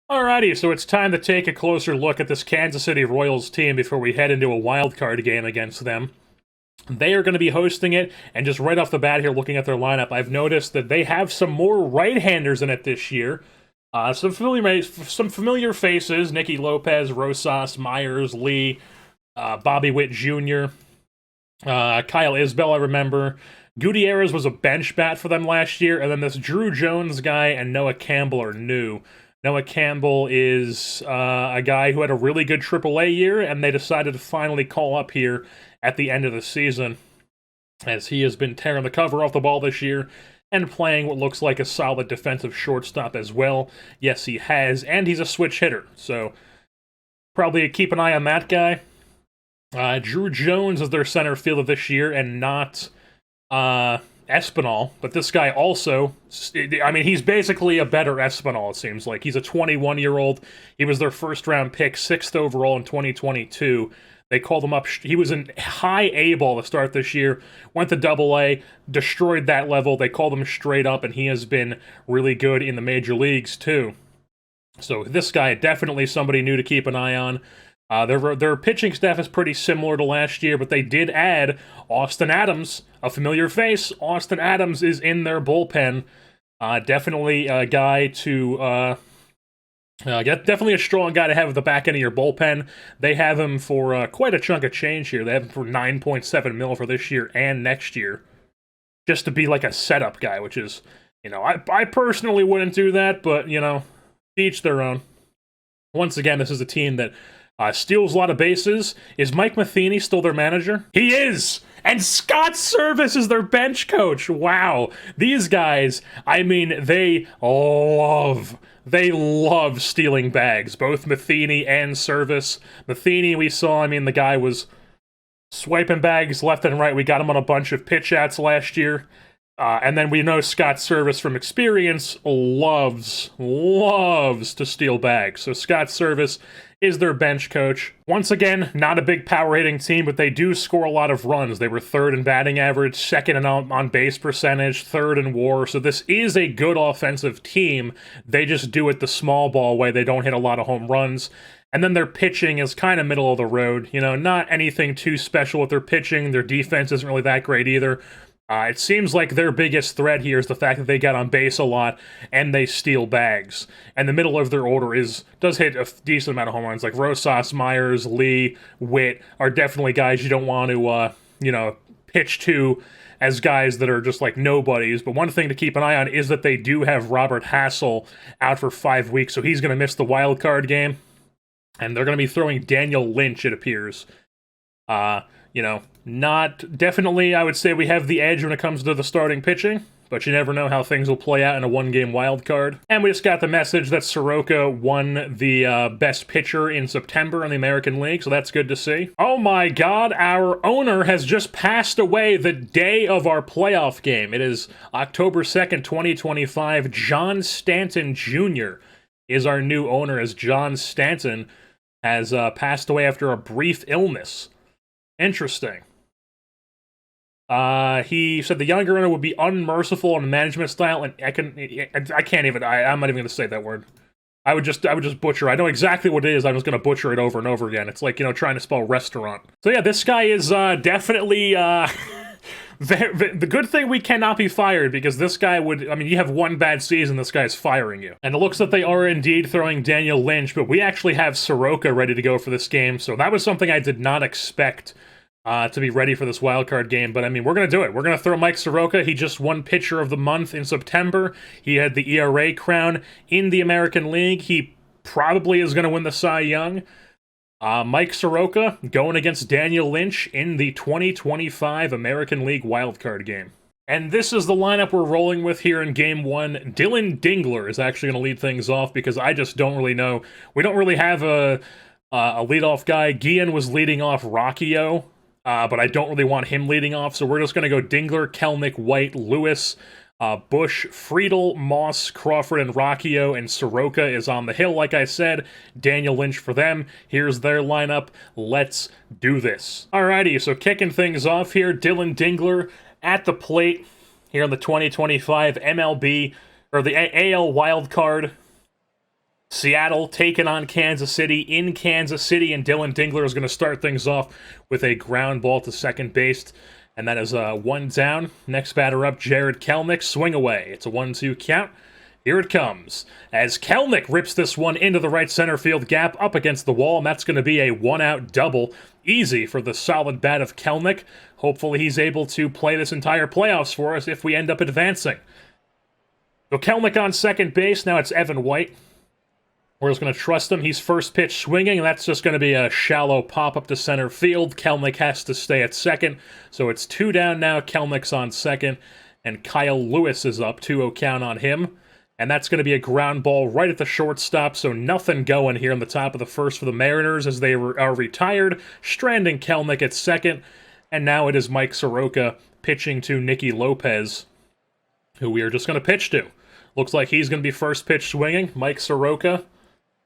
Alrighty, so it's time to take a closer look at this Kansas City Royals team before we head into a wild card game against them. They are going to be hosting it, and just right off the bat here, looking at their lineup, I've noticed that they have some more right-handers in it this year. Some familiar faces: Nicky Lopez, Rosas, Myers, Lee, Bobby Witt Jr., Kyle Isbell, I remember. Gutierrez was a bench bat for them last year, and then this Drew Jones guy and Noah Campbell are new. Noah Campbell is a guy who had a really good AAA year, and they decided to finally call up here at the end of the season, as he has been tearing the cover off the ball this year and playing what looks like a solid defensive shortstop as well. Yes, he has, and he's a switch hitter, so probably keep an eye on that guy. Drew Jones is their center fielder this year, and not Espinal, but this guy also, I mean, he's basically a better Espinal, it seems like. He's a 21-year-old. He was their first-round pick, 6th overall in 2022. They called him up. He was in high A ball to start this year, went to Double A, destroyed that level. They called him straight up, and he has been really good in the major leagues, too. So this guy, definitely somebody new to keep an eye on. Their pitching staff is pretty similar to last year, but they did add Austin Adams, a familiar face. Austin Adams is in their bullpen. Definitely a guy to definitely a strong guy to have at the back end of your bullpen. They have him for quite a chunk of change here. They have him for $9.7 million for this year and next year, just to be like a setup guy, which is, I personally wouldn't do that, but each their own. Once again, this is a team that steals a lot of bases. Is Mike Matheny still their manager? He is! And Scott Service is their bench coach. Wow. These guys, I mean, they love stealing bags. Both Matheny and Service. Matheny, we saw, I mean, the guy was swiping bags left and right. We got him on a bunch of pitch outs last year. And then we know Scott Service from experience loves to steal bags. So Scott Service is their bench coach. Once again, not a big power hitting team, but they do score a lot of runs. They were 3rd in batting average, 2nd in on base percentage, 3rd in WAR. So this is a good offensive team. They just do it the small ball way. They don't hit a lot of home runs. And then their pitching is kind of middle of the road. Not anything too special with their pitching. Their defense isn't really that great either. It seems like their biggest threat here is the fact that they get on base a lot and they steal bags. And the middle of their order does hit a decent amount of home runs. Like Rosas, Myers, Lee, Witt are definitely guys you don't want to, pitch to as guys that are just like nobodies. But one thing to keep an eye on is that they do have Robert Hassel out for 5 weeks, so he's going to miss the wild card game. And they're going to be throwing Daniel Lynch, it appears. Not definitely, I would say we have the edge when it comes to the starting pitching, but you never know how things will play out in a one-game wild card. And we just got the message that Soroka won the best pitcher in September in the American League, so that's good to see. Oh my god, our owner has just passed away the day of our playoff game. It is October 2nd, 2025. John Stanton Jr. is our new owner, as John Stanton has passed away after a brief illness. Interesting. He said the younger owner would be unmerciful in management style, and I'm not even going to say that word. I would just butcher. I know exactly what it is. I'm just going to butcher it over and over again. It's like, trying to spell restaurant. So yeah, this guy is definitely the good thing we cannot be fired, because this guy you have one bad season, this guy's firing you. And it looks like they are indeed throwing Daniel Lynch, but we actually have Soroka ready to go for this game, so that was something I did not expect to be ready for this wildcard game. But we're going to do it. We're going to throw Mike Soroka. He just won Pitcher of the Month in September. He had the ERA crown in the American League. He probably is going to win the Cy Young. Mike Soroka going against Daniel Lynch in the 2025 American League wildcard game. And this is the lineup we're rolling with here in Game 1. Dylan Dingler is actually going to lead things off, because I just don't really know. We don't really have a leadoff guy. Guillen was leading off Rocchio, but I don't really want him leading off, so we're just going to go Dingler, Kelnick, White, Lewis, Bush, Friedel, Moss, Crawford, and Rocchio, and Soroka is on the hill, like I said. Daniel Lynch for them. Here's their lineup. Let's do this. Alrighty, so kicking things off here, Dylan Dingler at the plate here in the 2025 MLB, or the AL wildcard Seattle taking on Kansas City in Kansas City, and Dylan Dingler is going to start things off with a ground ball to second base, and that is one down. Next batter up, Jared Kelenic, swing away. It's a 1-2 count. Here it comes, as Kelenic rips this one into the right center field gap up against the wall, and that's going to be a one-out double. Easy for the solid bat of Kelenic. Hopefully he's able to play this entire playoffs for us if we end up advancing. So Kelenic on second base, now it's Evan White. We're just going to trust him. He's first pitch swinging, and that's just going to be a shallow pop-up to center field. Kelenic has to stay at second, so it's 2 down now. Kelnic's on second, and Kyle Lewis is up, 2-0 count on him. And that's going to be a ground ball right at the shortstop, so nothing going here in the top of the first for the Mariners as they are retired, stranding Kelenic at second. And now it is Mike Soroka pitching to Nicky Lopez, who we are just going to pitch to. Looks like he's going to be first pitch swinging. Mike Soroka,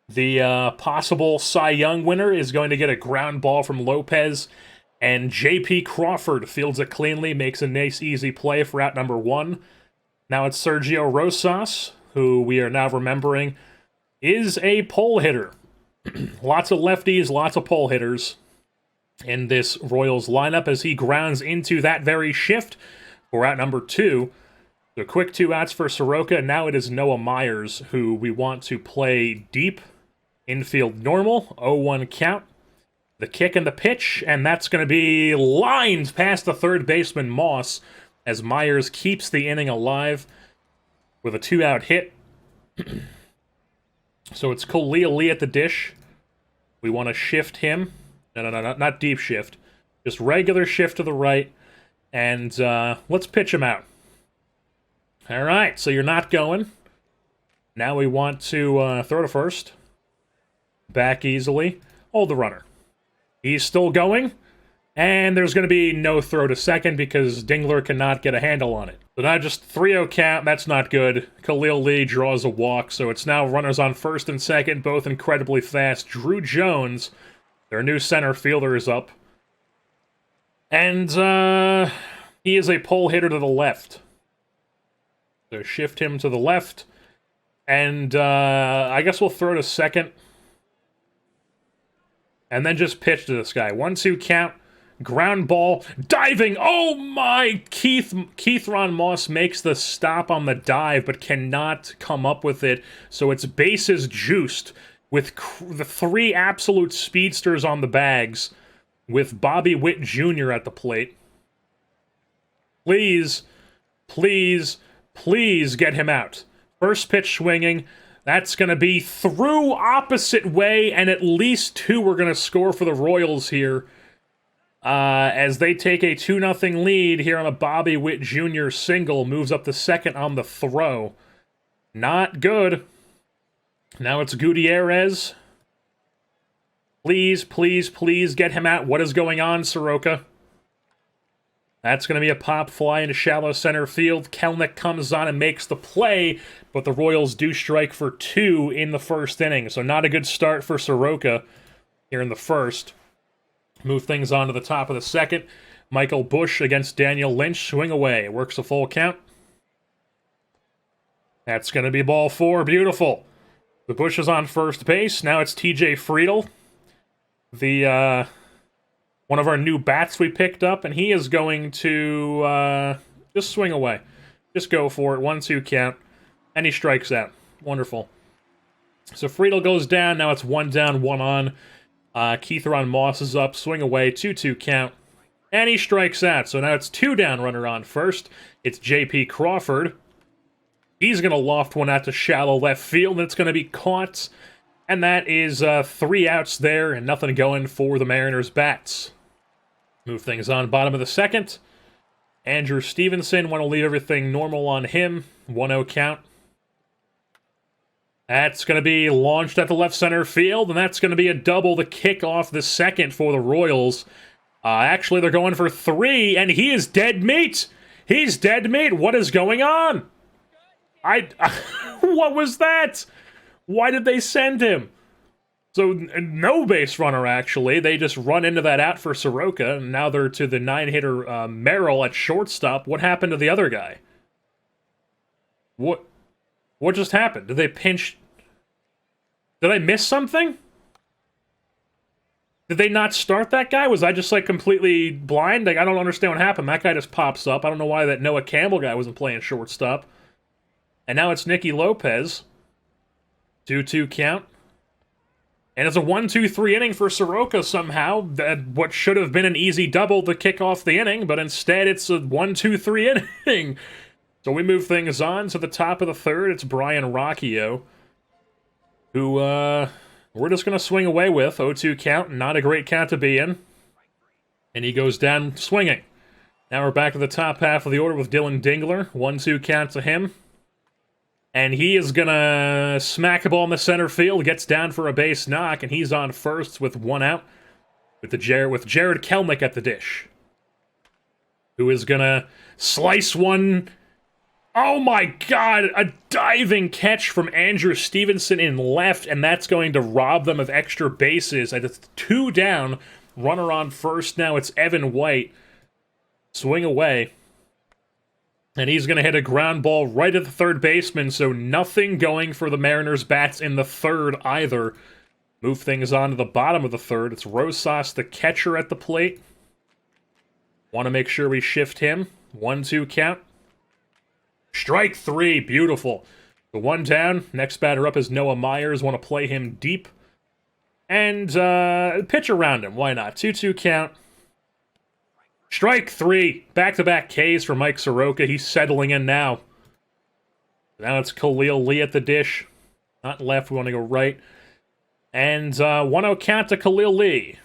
the possible Cy Young winner, is going to get a ground ball from Lopez. And J.P. Crawford fields it cleanly, makes a nice, easy play for out number 1. Now it's Sergio Rosas, who we are now remembering is a pole hitter. Lots of lefties, lots of pole hitters in this Royals lineup as he grounds into that very shift for out number 2. So quick 2 outs for Soroka. Now it is Noah Myers, who we want to play deep, infield normal, 0-1 count. The kick and the pitch, and that's going to be lined past the third baseman Moss as Myers keeps the inning alive with a 2-out hit. So it's Khalil Lee at the dish. We want to shift him. No, not deep shift. Just regular shift to the right. And let's pitch him out. All right, so you're not going. Now we want to throw to first. Back easily. Hold the runner. He's still going. And there's going to be no throw to second because Dingler cannot get a handle on it. So now just 3-0 count, that's not good. Khalil Lee draws a walk, so it's now runners on first and second, both incredibly fast. Drew Jones, their new center fielder, is up. And he is a pole hitter to the left. So shift him to the left. And I guess we'll throw to second. And then just pitch to this guy. 1-2 count. Ground ball, diving, oh my! Keith Ron Moss makes the stop on the dive, but cannot come up with it, so it's bases juiced, with the 3 absolute speedsters on the bags, with Bobby Witt Jr. at the plate. Please, please, please get him out. First pitch swinging, that's going to be through opposite way, and at least 2 are going to score for the Royals here. As they take a 2-0 lead here on a Bobby Witt Jr. single, moves up to second on the throw. Not good. Now it's Gutierrez. Please, please, please get him out. What is going on, Soroka? That's going to be a pop fly into shallow center field. Kelenic comes on and makes the play, but the Royals do strike for 2 in the first inning. So not a good start for Soroka here in the first. Move things on to the top of the second. Michael Busch against Daniel Lynch. Swing away. Works a full count. That's going to be ball 4. Beautiful. The Busch is on first base. Now it's TJ Friedl. The, one of our new bats we picked up. And he is going to, just swing away. Just go for it. 1-2 count. And he strikes out. Wonderful. So Friedl goes down. Now it's 1 down, 1 on. Keith Ron Moss is up, swing away, 2-2 count, and he strikes out. So now it's 2 down, runner on first. It's J.P. Crawford. He's going to loft one out to shallow left field, and it's going to be caught. And that is 3 outs there, and nothing going for the Mariners' bats. Move things on, bottom of the second. Andrew Stevenson, want to leave everything normal on him. 1-0 count. That's going to be launched at the left center field, and that's going to be a double to kick off the second for the Royals. Actually, they're going for 3, and he is dead meat! He's dead meat! What is going on? What was that? Why did they send him? So, no base runner, actually. They just run into that out for Soroka, and now they're to the 9-hitter Merrill at shortstop. What happened to the other guy? What just happened? Did they pinch... Did I miss something? Did they not start that guy? Was I just, like, completely blind? Like, I don't understand what happened. That guy just pops up. I don't know why that Noah Campbell guy wasn't playing shortstop. And now it's Nicky Lopez. 2-2 count. And it's a 1-2-3 inning for Soroka somehow. That what should have been an easy double to kick off the inning, but instead it's a 1-2-3 inning. So we move things on to the top of the third. It's Brian Rocchio, who, we're just going to swing away with. 0-2 count, not a great count to be in. And he goes down swinging. Now we're back to the top half of the order with Dylan Dingler. 1-2 count to him. And he is going to smack the ball in the center field, gets down for a base knock, and he's on first with one out. With Jared Kelnick at the dish. Who is going to slice one. Oh my god, a diving catch from Andrew Stevenson in left, and that's going to rob them of extra bases. It's 2 down, runner on first now, it's Evan White. Swing away. And he's going to hit a ground ball right at the third baseman, so nothing going for the Mariners bats in the third either. Move things on to the bottom of the third. It's Rosas, the catcher, at the plate. Want to make sure we shift him. 1-2 count. Strike 3, beautiful. The 1 down. Next batter up is Noah Myers. Want to play him deep. And pitch around him. Why not? 2-2 count. Strike 3. Back-to-back Ks for Mike Soroka. He's settling in now. Now it's Khalil Lee at the dish. Not left. We want to go right. And 1-0 count to Khalil Lee.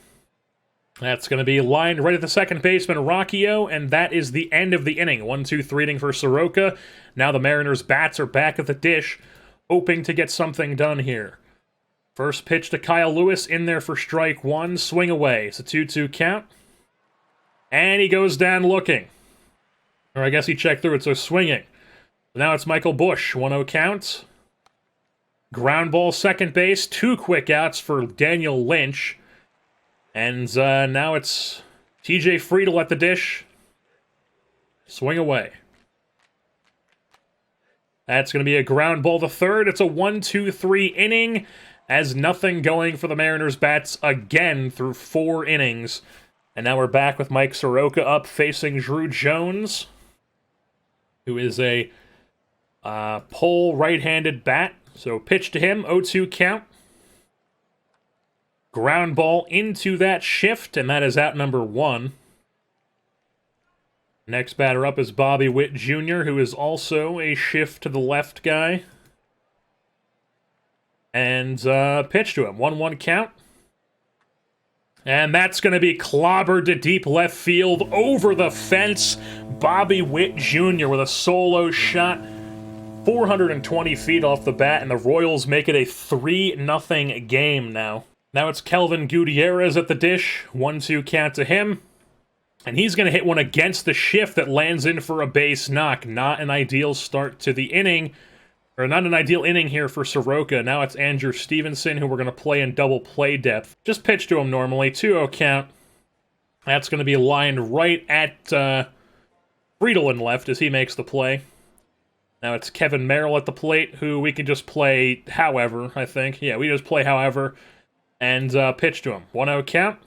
That's going to be lined right at the second baseman, Rocchio, and that is the end of the inning. 1-2-3 inning for Soroka. Now the Mariners' bats are back at the dish, hoping to get something done here. First pitch to Kyle Lewis, in there for strike 1, swing away. It's a 2-2 count. And he goes down looking. Or I guess he checked through it, so swinging. Now it's Michael Busch, 1-0 count. Ground ball, second base, 2 quick outs for Daniel Lynch. And now it's TJ Friedel at the dish. Swing away. That's going to be a ground ball to third. It's a 1-2-3 inning, as nothing going for the Mariners bats again through 4 innings. And now we're back with Mike Soroka up facing Drew Jones, who is a pull right-handed bat. So pitch to him, 0-2 count. Ground ball into that shift, and that is out number 1. Next batter up is Bobby Witt Jr., who is also a shift to the left guy. And pitch to him, 1-1 count. And that's going to be clobbered to deep left field over the fence. Bobby Witt Jr. with a solo shot, 420 feet off the bat, and the Royals make it a 3-0 game now. Now it's Kelvin Gutierrez at the dish. 1-2 count to him. And he's going to hit one against the shift that lands in for a base knock. Not an ideal start to the inning. Or not an ideal inning here for Soroka. Now it's Andrew Stevenson, who we're going to play in double play depth. Just pitch to him normally. 2-0 count. That's going to be lined right at Friedel in left as he makes the play. Now it's Kevin Merrill at the plate, who we can just play however, I think. Yeah, we just play however. And pitch to him. 1-0 count.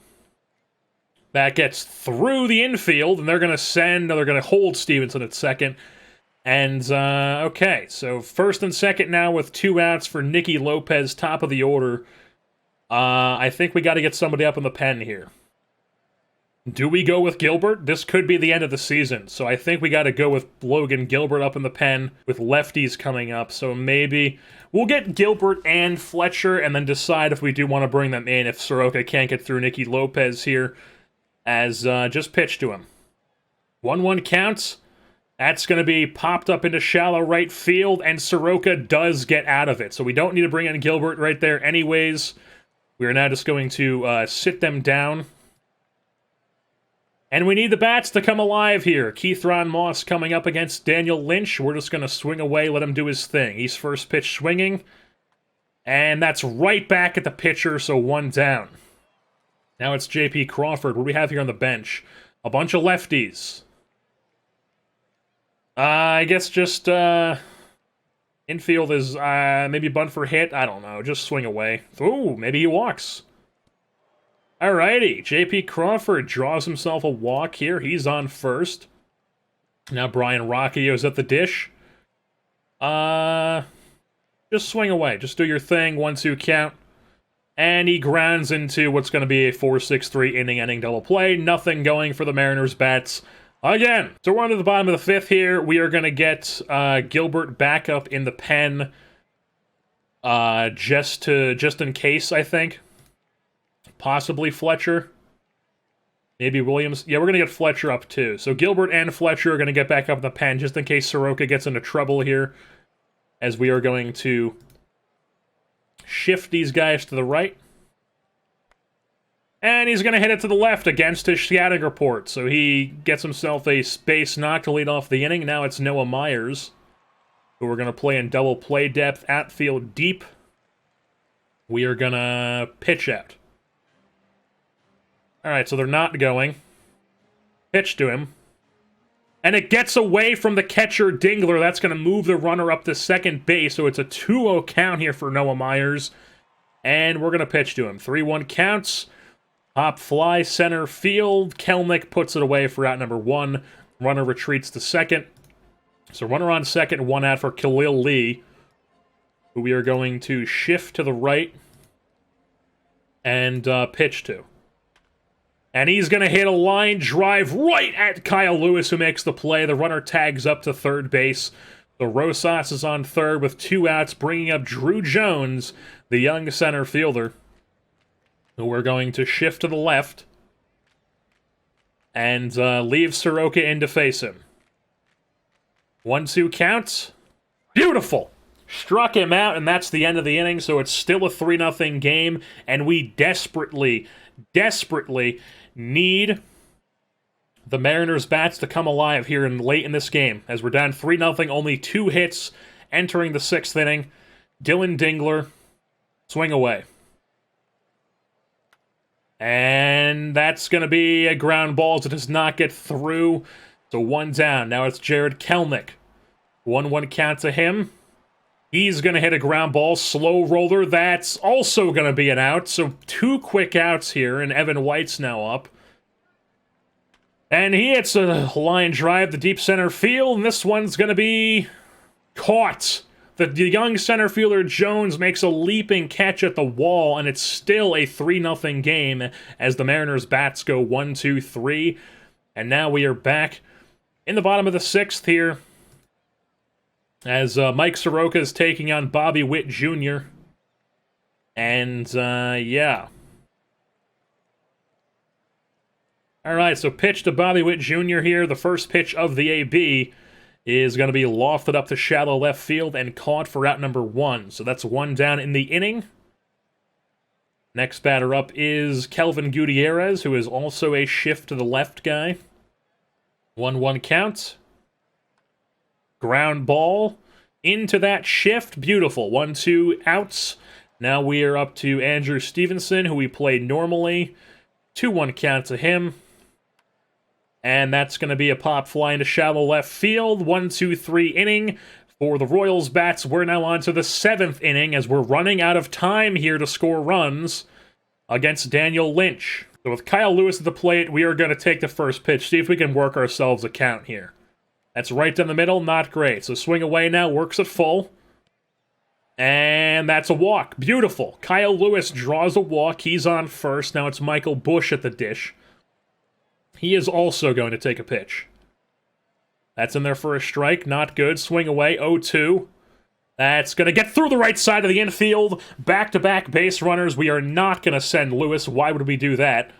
That gets through the infield, and they're going to hold Stevenson at second. And, okay, so first and second now with 2 outs for Nicky Lopez, top of the order. I think we got to get somebody up in the pen here. Do we go with Gilbert? This could be the end of the season, so I think we got to go with Logan Gilbert up in the pen with lefties coming up, so maybe we'll get Gilbert and Fletcher and then decide if we do want to bring them in if Soroka can't get through Nicky Lopez here, as just pitch to him. 1-1 counts. That's going to be popped up into shallow right field, and Soroka does get out of it, so we don't need to bring in Gilbert right there anyways. We are now just going to sit them down. And we need the bats to come alive here. Keith Ron Moss coming up against Daniel Lynch. We're just going to swing away, let him do his thing. He's first pitch swinging. And that's right back at the pitcher, so 1 down. Now it's J.P. Crawford. What do we have here on the bench? A bunch of lefties. I guess just, yeah, Infield is maybe bunt for hit. I don't know. Just swing away. Ooh, maybe he walks. Alrighty. J.P. Crawford draws himself a walk here. He's on first. Now Brian Rocchio's at the dish. Just swing away. Just do your thing. 1-2 count. And he grounds into what's going to be a 4-6-3 inning double play. Nothing going for the Mariners bats again. So we're on to the bottom of the fifth here. We are going to get Gilbert back up in the pen just in case, I think. Possibly Fletcher. Maybe Williams. Yeah, we're going to get Fletcher up too. So Gilbert and Fletcher are going to get back up in the pen just in case Soroka gets into trouble here. As we are going to shift these guys to the right. And he's going to hit it to the left against his scouting report. So he gets himself a base knock to lead off the inning. Now it's Noah Myers, who we're going to play in double play depth at field deep. We are going to pitch out. Alright, so they're not going. Pitch to him. And it gets away from the catcher, Dingler. That's going to move the runner up to second base. So it's a 2-0 count here for Noah Myers. And we're going to pitch to him. 3-1 counts. Hop fly, center field. Kelnick puts it away for out number 1. Runner retreats to second. So runner on second, 1 out for Khalil Lee, who we are going to shift to the right and pitch to. And he's going to hit a line drive right at Kyle Lewis, who makes the play. The runner tags up to third base. The Rosas is on third with 2 outs, bringing up Drew Jones, the young center fielder, who we're going to shift to the left and leave Soroka in to face him. 1-2 counts. Beautiful! Struck him out, and that's the end of the inning, so it's still a 3-0 game, and we desperately need the Mariners' bats to come alive here late in this game, as we're down 3-0, only 2 hits entering the 6th inning. Dylan Dingler, swing away. And that's going to be a ground ball that does not get through. So 1 down. Now it's Jared Kelnick. 1-1 count to him. He's going to hit a ground ball, slow roller. That's also going to be an out. So 2 quick outs here, and Evan White's now up. And he hits a line drive to deep center field, and this one's going to be caught. The young center fielder Jones makes a leaping catch at the wall, and it's still a 3-0 game as the Mariners' bats go 1-2-3. And now we are back in the bottom of the 6th here, as Mike Soroka is taking on Bobby Witt Jr. And, yeah. Alright, so pitch to Bobby Witt Jr. here. The first pitch of the AB is going to be lofted up to shallow left field and caught for out number 1. So that's 1 down in the inning. Next batter up is Kelvin Gutierrez, who is also a shift to the left guy. 1-1 count. Ground ball into that shift. Beautiful. 1-2 outs. Now we are up to Andrew Stevenson, who we played normally. 2-1 count to him. And that's going to be a pop fly into shallow left field. 1-2-3 inning for the Royals bats. We're now on to the 7th inning as we're running out of time here to score runs against Daniel Lynch. So with Kyle Lewis at the plate, we are going to take the first pitch. See if we can work ourselves a count here. That's right down the middle, not great. So swing away now, works at full. And that's a walk. Beautiful. Kyle Lewis draws a walk. He's on first. Now it's Michael Bush at the dish. He is also going to take a pitch. That's in there for a strike. Not good. Swing away. 0-2. That's going to get through the right side of the infield. Back-to-back base runners. We are not going to send Lewis. Why would we do that?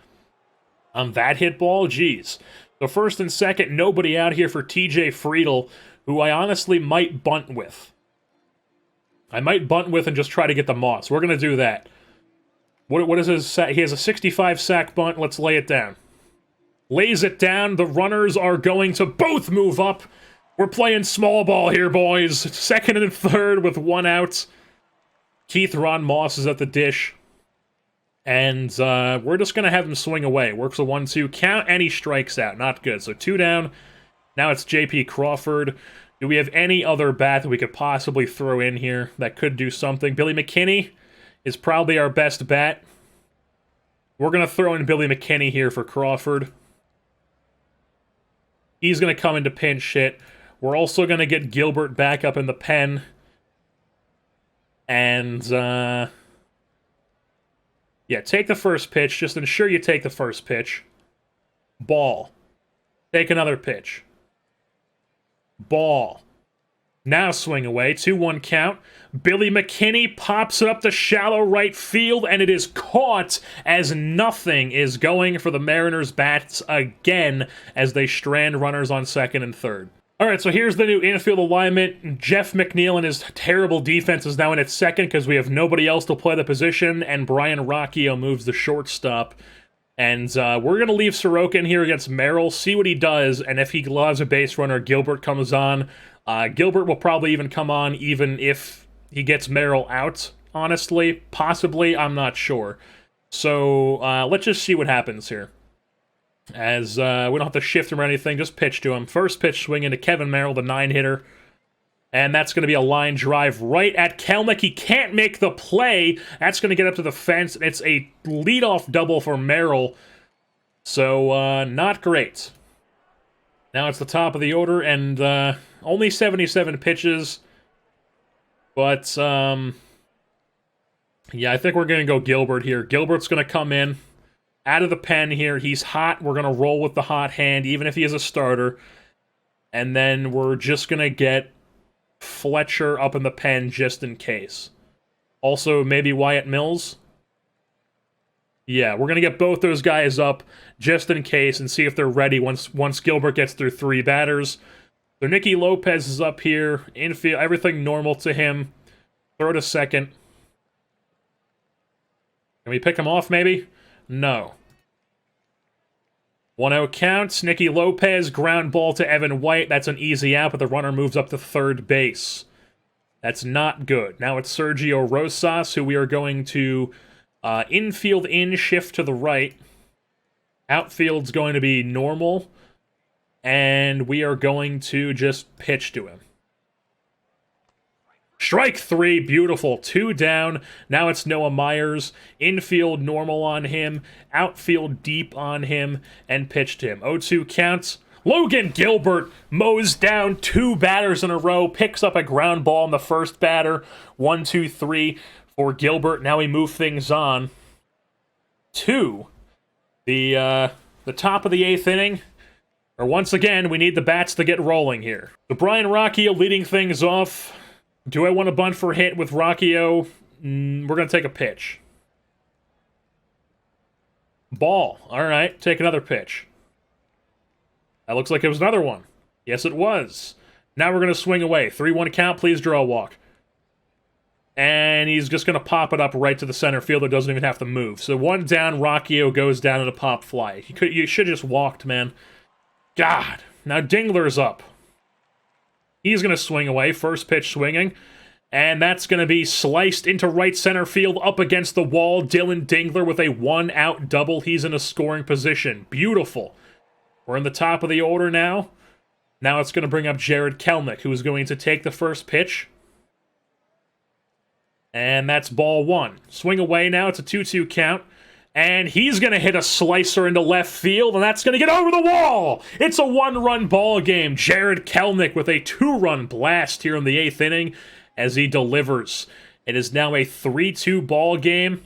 On that hit ball? Jeez. So first and second, nobody out here for TJ Friedel, who I honestly might bunt with. I might bunt with and just try to get the Moss. We're going to do that. What is his sack? He has a 65-sack bunt. Let's lay it down. Lays it down. The runners are going to both move up. We're playing small ball here, boys. Second and third with 1 out. Keith Ron Moss is at the dish. And we're just going to have him swing away. Works a 1-2 count, and he strikes out. Not good. So 2 down. Now it's J.P. Crawford, Do we have any other bat that we could possibly throw in here that could do something? Billy McKinney is probably our best bat. We're going to throw in Billy McKinney here for Crawford. He's going to come into pinch hit. We're also going to get Gilbert back up in the pen. And, yeah, take the first pitch. Just ensure you take the first pitch. Ball. Take another pitch. Ball. Now swing away. 2-1 count. Billy McKinney pops it up to shallow right field, and it is caught as nothing is going for the Mariners bats again as they strand runners on second and third. Alright, so here's the new infield alignment. Jeff McNeil and his terrible defense is now in at second because we have nobody else to play the position, and Brian Rocchio moves the shortstop. And we're going to leave Soroka in here against Merrill, see what he does, and if he loves a base runner, Gilbert comes on. Gilbert will probably even come on even if he gets Merrill out, honestly. Possibly, I'm not sure. So, let's just see what happens here. As we don't have to shift him or anything, just pitch to him. First pitch swing into Kevin Merrill, the 9-hitter. And that's going to be a line drive right at Kelnick. He can't make the play. That's going to get up to the fence. It's a leadoff double for Merrill. So, not great. Now it's the top of the order, and only 77 pitches. But, yeah, I think we're going to go Gilbert here. Gilbert's going to come in out of the pen here. He's hot. We're going to roll with the hot hand, even if he is a starter. And then we're just going to get Fletcher up in the pen just in case. Also, maybe Wyatt Mills. Yeah, we're going to get both those guys up just in case and see if they're ready once Gilbert gets through 3 batters. So Nicky Lopez is up here. Infield, everything normal to him. Throw to second. Can we pick him off, maybe? No. 1-0 counts. Nicky Lopez, ground ball to Evan White. That's an easy out, but the runner moves up to third base. That's not good. Now it's Sergio Rosas, who we are going to infield in, shift to the right. Outfield's going to be normal. And we are going to just pitch to him. Strike 3, beautiful. 2 down. Now it's Noah Myers. Infield normal on him. Outfield deep on him. And pitch to him. 0-2 counts. Logan Gilbert mows down 2 batters in a row. Picks up a ground ball in the first batter. 1-2-3 for Gilbert. Now we move things on to the top of the 8th inning. Or once again, we need the bats to get rolling here. So Brian Rocchio leading things off. Do I want to bunt for hit with Rocchio? We're going to take a pitch. Ball. All right, take another pitch. That looks like it was another one. Yes, it was. Now we're going to swing away. 3-1 count, please draw a walk. And he's just going to pop it up right to the center fielder. Doesn't even have to move. So 1 down, Rocchio goes down at a pop fly. You should have just walked, man. God. Now Dingler's up. He's going to swing away. First pitch swinging. And that's going to be sliced into right center field up against the wall. Dylan Dingler with a 1-out double. He's in a scoring position. Beautiful. We're in the top of the order now. Now it's going to bring up Jared Kelnick, who is going to take the first pitch. And that's ball 1. Swing away now. It's a 2-2 count. And he's going to hit a slicer into left field, and that's going to get over the wall! It's a 1-run ball game. Jared Kelnick with a 2-run blast here in the 8th inning as he delivers. It is now a 3-2 ball game.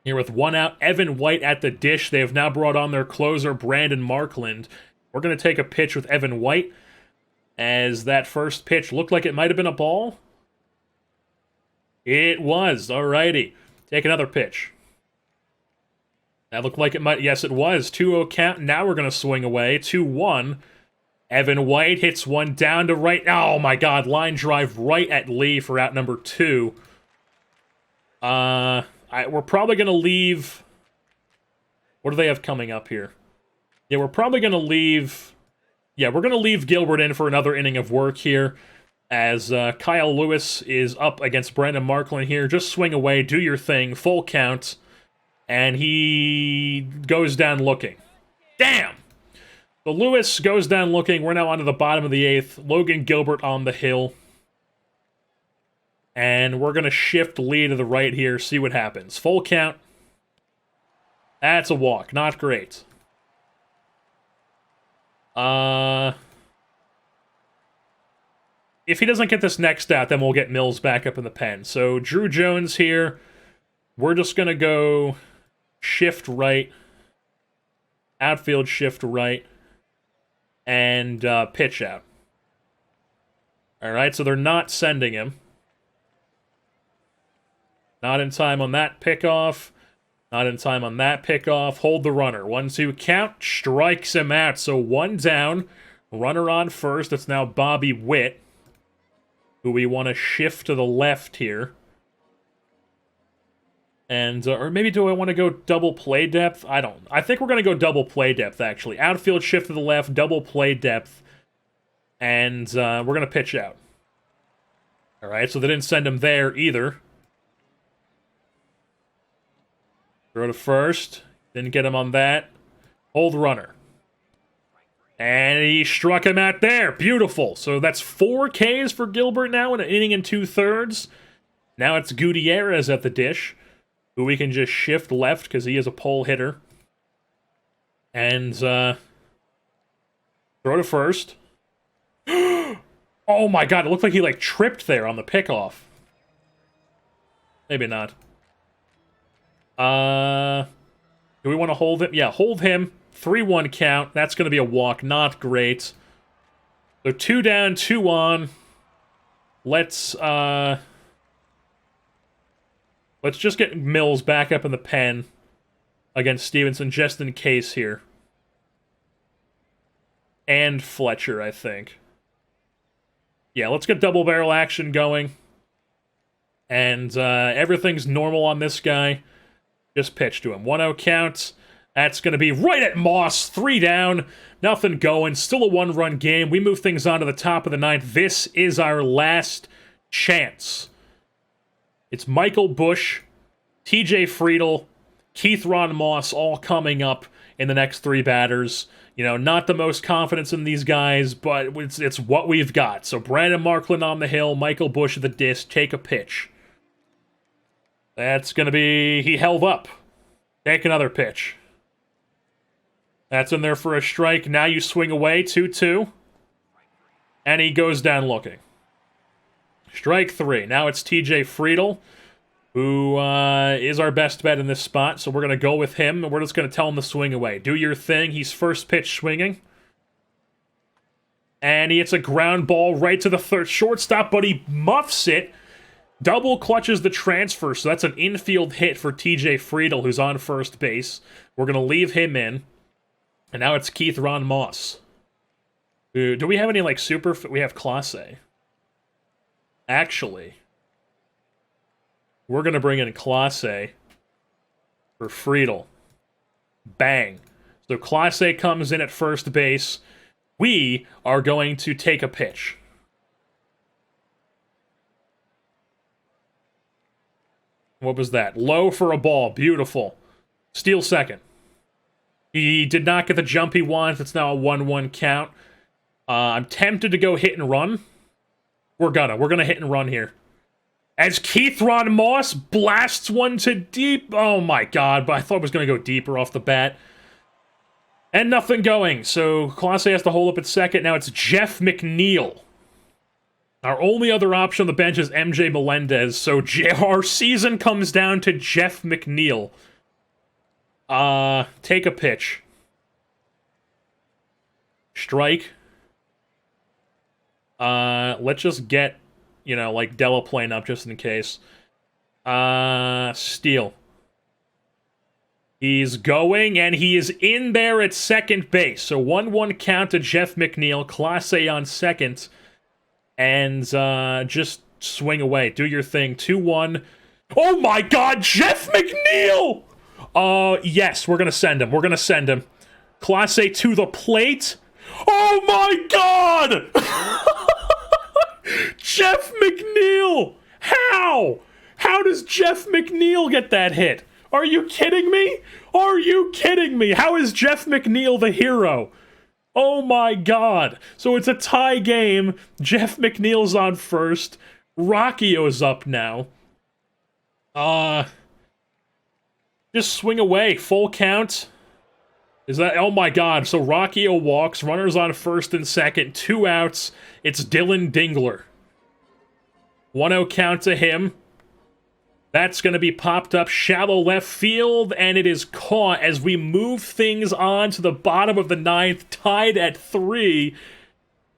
Here with 1 out, Evan White at the dish. They have now brought on their closer, Brandon Markland. We're going to take a pitch with Evan White as that first pitch looked like it might have been a ball. It was. Alrighty. Take another pitch. That looked like it might... Yes, it was. 2-0 count. Now we're going to swing away. 2-1. Evan White hits one down to right. Oh, my God. Line drive right at Lee for out number 2. We're probably going to leave... What do they have coming up here? Yeah, we're probably going to leave... Yeah, we're going to leave Gilbert in for another inning of work here. As Kyle Lewis is up against Brandon Markland here. Just swing away. Do your thing. Full count. And he goes down looking. Damn! So Lewis goes down looking. We're now onto the bottom of the 8th. Logan Gilbert on the hill. And we're going to shift Lee to the right here, see what happens. Full count. That's a walk. Not great. If he doesn't get this next out, then we'll get Mills back up in the pen. So Drew Jones here. We're just going to go shift right. Outfield shift right. And pitch out. Alright, so they're not sending him. Not in time on that pickoff. Not in time on that pickoff. Hold the runner. 1-2 count. Strikes him out. So 1 down. Runner on first. It's now Bobby Witt, who we want to shift to the left here. And, or maybe do I want to go double play depth? I think we're going to go double play depth, actually. Outfield shift to the left, double play depth. And we're going to pitch out. Alright, so they didn't send him there either. Throw to first. Didn't get him on that. Hold runner. And he struck him out there. Beautiful. So that's 4 Ks for Gilbert now in an inning and 2/3. Now it's Gutierrez at the dish, who we can just shift left because he is a pole hitter. And throw to first. Oh my god, it looked like he like tripped there on the pickoff. Maybe not. Do we want to hold him? Yeah, hold him. 3-1 count. That's going to be a walk. Not great. So 2 down, 2 on. Let's just get Mills back up in the pen against Stevenson, just in case here. And Fletcher, I think. Yeah, let's get double barrel action going. And everything's normal on this guy. Just pitch to him. 1-0 count. That's going to be right at Moss. 3 down. Nothing going. Still a 1-run game. We move things on to the top of the 9th. This is our last chance. It's Michael Bush, TJ Friedel, Keith Ron Moss all coming up in the next 3 batters. You know, not the most confidence in these guys, but it's what we've got. So Brandon Markland on the hill, Michael Bush at the disc. Take a pitch. That's going to be... He held up. Take another pitch. That's in there for a strike. Now you swing away. 2-2. And he goes down looking. Strike 3. Now it's TJ Friedel, who is our best bet in this spot. So we're going to go with him, and we're just going to tell him to swing away. Do your thing. He's first pitch swinging. And he hits a ground ball right to the third shortstop, but he muffs it. Double clutches the transfer, so that's an infield hit for TJ Friedel, who's on first base. We're going to leave him in. And now it's Keith Ron Moss. Do we have any, like, super... We have Class A. Actually, we're going to bring in Class A for Friedel. Bang. So Class A comes in at first base. We are going to take a pitch. What was that? Low for a ball. Beautiful. Steal second. He did not get the jump he wants. It's now a 1-1 count. I'm tempted to go hit and run. We're gonna hit and run here. As Keith Ron Moss blasts one to deep. Oh my god, but I thought it was gonna go deeper off the bat. And nothing going. So Class A has to hold up at second. Now it's Jeff McNeil. Our only other option on the bench is MJ Melendez, so our season comes down to Jeff McNeil. Take a pitch. Strike. Let's just get, you know, like Delaplane up just in case. Steal. He's going, and he is in there at second base. So 1-1 count to Jeff McNeil, Class A on second. And just swing away. Do your thing. 2-1. Oh my god, Jeff McNeil! Yes, we're gonna send him. We're gonna send him. Class A to the plate. Oh my god! Jeff McNeil! How? How does Jeff McNeil get that hit? Are you kidding me? Are you kidding me? How is Jeff McNeil the hero? Oh my god! So it's a tie game. Jeff McNeil's on first. Rockio's up now. Just swing away. Full count. Is that... Oh my god. So Rockio walks. Runners on first and second. 2 outs. It's Dylan Dingler. 1-0 count to him. That's going to be popped up shallow left field, and it is caught as we move things on to the bottom of the 9th, tied at 3.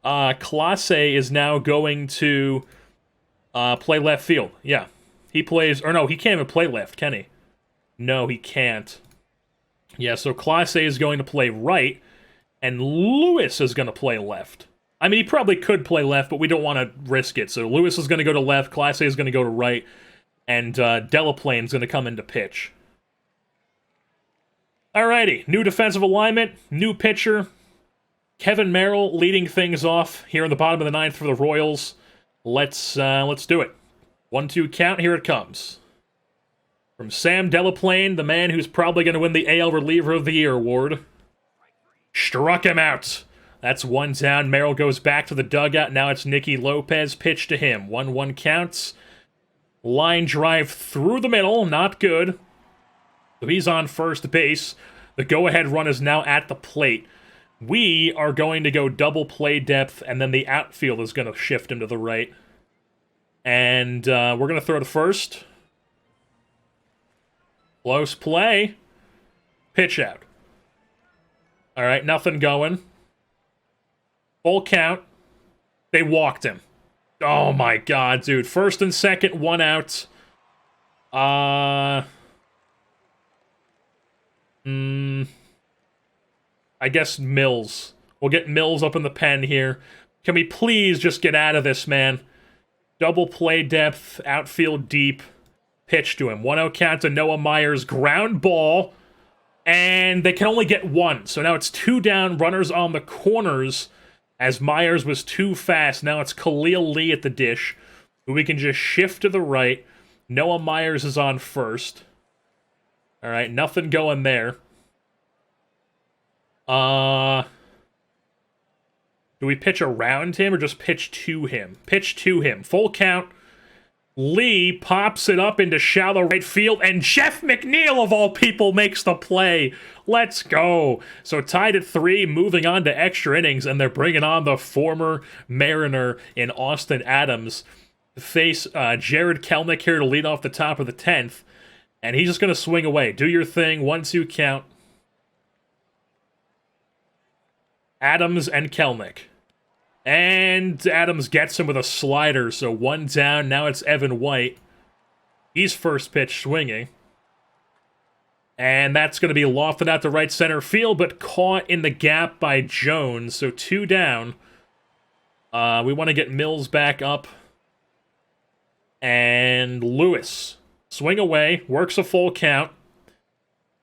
Clase is now going to play left field. Yeah. He plays... Or no, he can't even play left, can he? No, he can't. Yeah, so Clase is going to play right, and Lewis is going to play left. I mean, he probably could play left, but we don't want to risk it. So Lewis is going to go to left, Clase is going to go to right, and Delaplane's going to come into pitch. Alrighty, new defensive alignment, new pitcher. Kevin Merrill leading things off here in the bottom of the 9th for the Royals. Let's do it. 1-2 count, here it comes. From Sam Delaplane, the man who's probably going to win the AL Reliever of the Year award. Struck him out. That's 1 down. Merrill goes back to the dugout. Now it's Nicky Lopez. Pitch to him. 1-1 counts. Line drive through the middle, not good. So he's on first base. The go-ahead run is now at the plate. We are going to go double play depth, and then the outfield is going to shift him to the right. And we're going to throw to first. Close play. Pitch out. All right, nothing going. Full count. They walked him. Oh my god, dude. First and second, 1 out. I guess Mills. We'll get Mills up in the pen here. Can we please just get out of this, man? Double play depth, outfield deep. Pitch to him. 1-0 count to Noah Myers. Ground ball. And they can only get 1. So now it's 2 down, runners on the corners. As Myers was too fast, now it's Khalil Lee at the dish, who we can just shift to the right. Noah Myers is on first. All right, nothing going there. Do we pitch around him or just pitch to him? Pitch to him. Full count. Lee pops it up into shallow right field, and Jeff McNeil, of all people, makes the play. Let's go. So tied at 3, moving on to extra innings, and they're bringing on the former Mariner in Austin Adams to face Jared Kelnick here to lead off the top of the 10th, and he's just going to swing away. Do your thing. 1-2 count. Adams and Kelnick. And Adams gets him with a slider, so 1 down. Now it's Evan White. He's first pitch swinging. And that's going to be lofted out to right center field, but caught in the gap by Jones, so 2 down. We want to get Mills back up. And Lewis. Swing away, works a full count.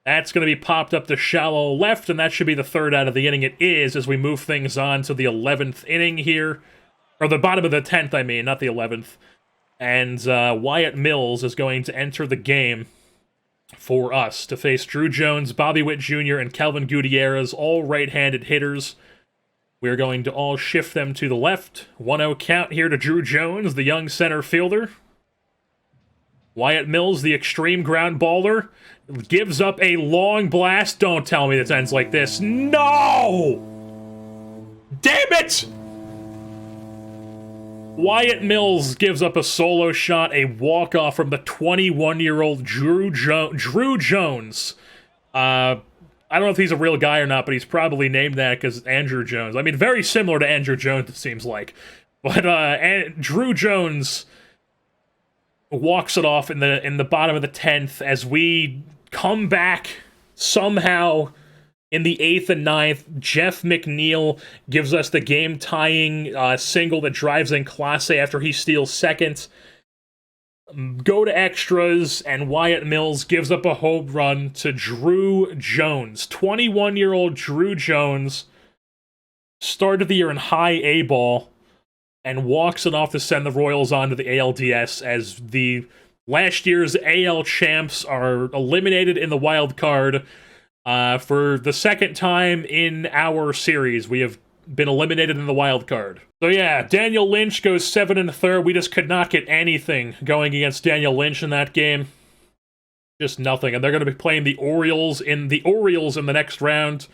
That's going to be popped up to shallow left, and that should be the 3rd out of the inning. It is, as we move things on to the 11th inning here. Or the bottom of the 10th, I mean, not the 11th. And Wyatt Mills is going to enter the game for us to face Drew Jones, Bobby Witt Jr., and Kelvin Gutierrez, all right-handed hitters. We're going to all shift them to the left. 1-0 count here to Drew Jones, the young center fielder. Wyatt Mills, the extreme ground baller, gives up a long blast. Don't tell me this ends like this. No! Damn it! Wyatt Mills gives up a solo shot, a walk-off from the 21-year-old Drew Jones. I don't know if he's a real guy or not, but he's probably named that because Andrew Jones. I mean, very similar to Andrew Jones, it seems like. But Drew Jones walks it off in the bottom of the 10th as we come back somehow in the 8th and 9th. Jeff McNeil gives us the game-tying single that drives in Clase after he steals second. Go to extras, and Wyatt Mills gives up a home run to Drew Jones. 21-year-old Drew Jones started the year in high A-ball and walks it off to send the Royals on to the ALDS as the last year's AL champs are eliminated in the wild card For the second time in our series, we have been eliminated in the wild card. So yeah, Daniel Lynch goes 7 1/3. We just could not get anything going against Daniel Lynch in that game. Just nothing. And they're going to be playing the Orioles in the next round.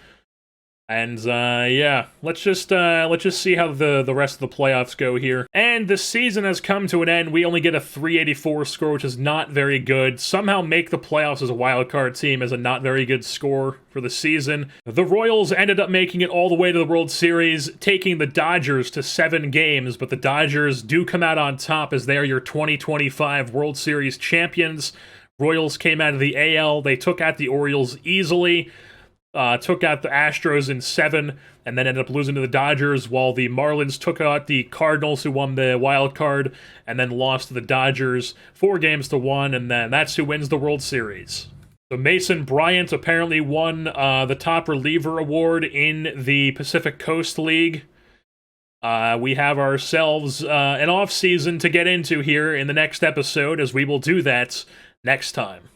And yeah, let's just see how the rest of the playoffs go here. And the season has come to an end. We only get a 384 score, which is not very good. Somehow make the playoffs as a wildcard team is a not very good score for the season. The Royals ended up making it all the way to the World Series, taking the Dodgers to 7 games, but the Dodgers do come out on top as they are your 2025 World Series champions. Royals came out of the AL. They took out the Orioles easily. Took out the Astros in 7, and then ended up losing to the Dodgers, while the Marlins took out the Cardinals, who won the wild card, and then lost to the Dodgers 4-1, and then that's who wins the World Series. So Mason Bryant apparently won the top reliever award in the Pacific Coast League. We have ourselves an off-season to get into here in the next episode, as we will do that next time.